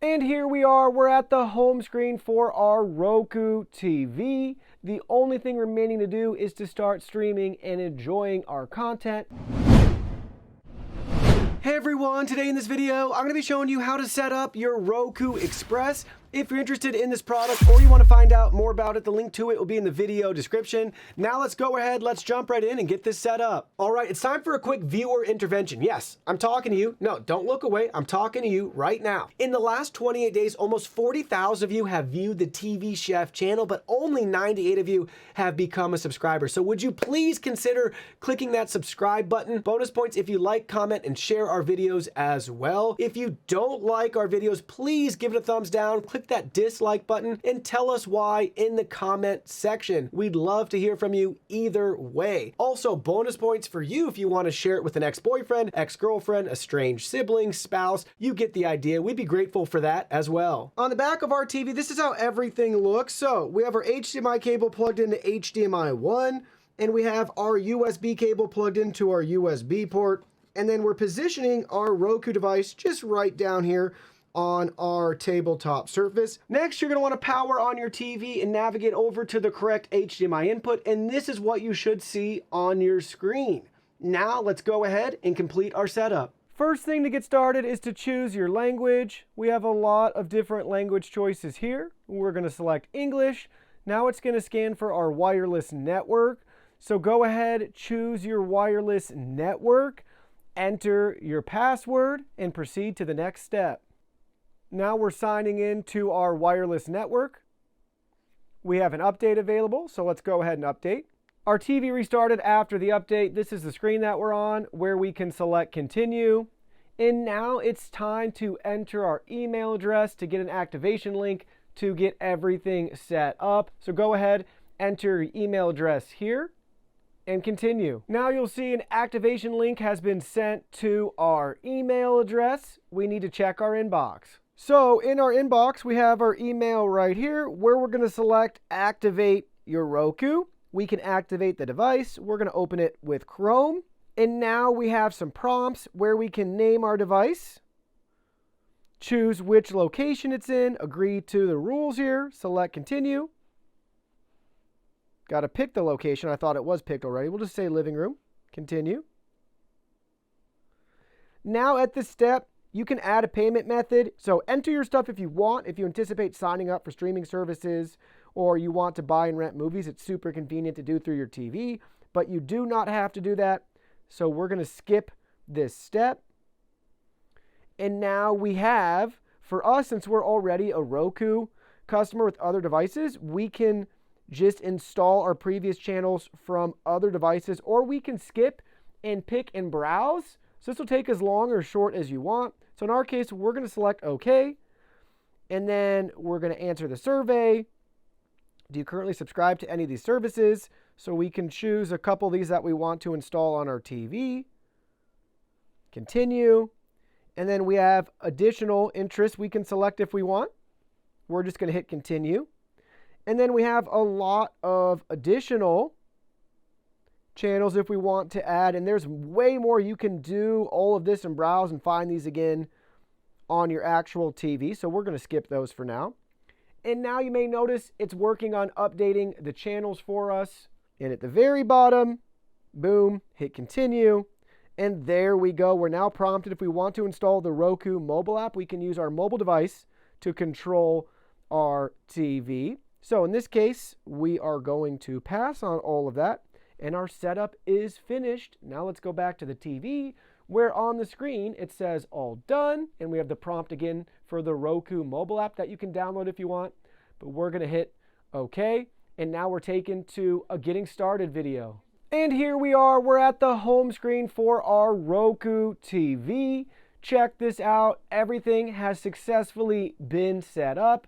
And here we are, we're at the home screen for our Roku TV. The only thing remaining to do is to start streaming and enjoying our content. Hey everyone, today in this video, I'm going to be showing you how to set up your Roku Express. If you're interested in this product or you want to find out more about it, the link to it will be in the video description. Now let's go ahead, let's jump right in and get this set up. All right, it's time for a quick viewer intervention. Yes, I'm talking to you. No, don't look away. I'm talking to you right now. In the last 28 days, almost 40,000 of you have viewed the TV Chef channel, but only 98 of you have become a subscriber. So would you please consider clicking that subscribe button? Bonus points if you like, comment, and share our videos as well. If you don't like our videos, please give it a thumbs down. Click that dislike button and tell us why in the comment section. We'd love to hear from you either way. Also, bonus points for you if you want to share it with an ex-boyfriend, ex-girlfriend, estranged sibling, spouse. You get the idea. We'd be grateful for that as well. On the back of our TV, this is how everything looks. So we have our HDMI cable plugged into HDMI 1, and we have our USB cable plugged into our USB port. And then we're positioning our Roku device just right down here on our tabletop surface. Next, you're going to want to power on your TV and navigate over to the correct HDMI input, and this is what you should see on your screen. Now, let's go ahead and complete our setup. First thing to get started is to choose your language. We have a lot of different language choices here. We're going to select English. Now it's going to scan for our wireless network. So go ahead, choose your wireless network, enter your password, and proceed to the next step. Now we're signing in to our wireless network. We have an update available, so let's go ahead and update. Our TV restarted after the update. This is the screen that we're on where we can select continue. And now it's time to enter our email address to get an activation link to get everything set up. So go ahead, enter your email address here and continue. Now you'll see an activation link has been sent to our email address. We need to check our inbox. So in our inbox, we have our email right here where we're going to select activate your Roku. We can activate the device. We're going to open it with Chrome. And now we have some prompts where we can name our device, choose which location it's in, agree to the rules here, select continue. Got to pick the location. I thought it was picked already. We'll just say living room, continue. Now at this step, you can add a payment method. So enter your stuff if you want. If you anticipate signing up for streaming services or you want to buy and rent movies, it's super convenient to do through your TV, but you do not have to do that. So we're going to skip this step. And now we have, for us, since we're already a Roku customer with other devices, we can just install our previous channels from other devices, or we can skip and pick and browse. So this will take as long or short as you want. So in our case, we're going to select OK, and then we're going to answer the survey. Do you currently subscribe to any of these services? So we can choose a couple of these that we want to install on our TV. Continue. And then we have additional interests we can select if we want. We're just going to hit continue. And then we have a lot of additional channels if we want to add, and there's way more. You can do all of this and browse and find these again on your actual TV. So we're going to skip those for now. And now you may notice it's working on updating the channels for us. And at the very bottom, boom, hit continue. And there we go. We're now prompted if we want to install the Roku mobile app. We can use our mobile device to control our TV. So in this case, we are going to pass on all of that. And our setup is finished. Now let's go back to the TV where on the screen it says all done. And we have the prompt again for the Roku mobile app that you can download if you want. But we're going to hit OK. And now we're taken to a getting started video. And here we are. We're at the home screen for our Roku TV. Check this out. Everything has successfully been set up.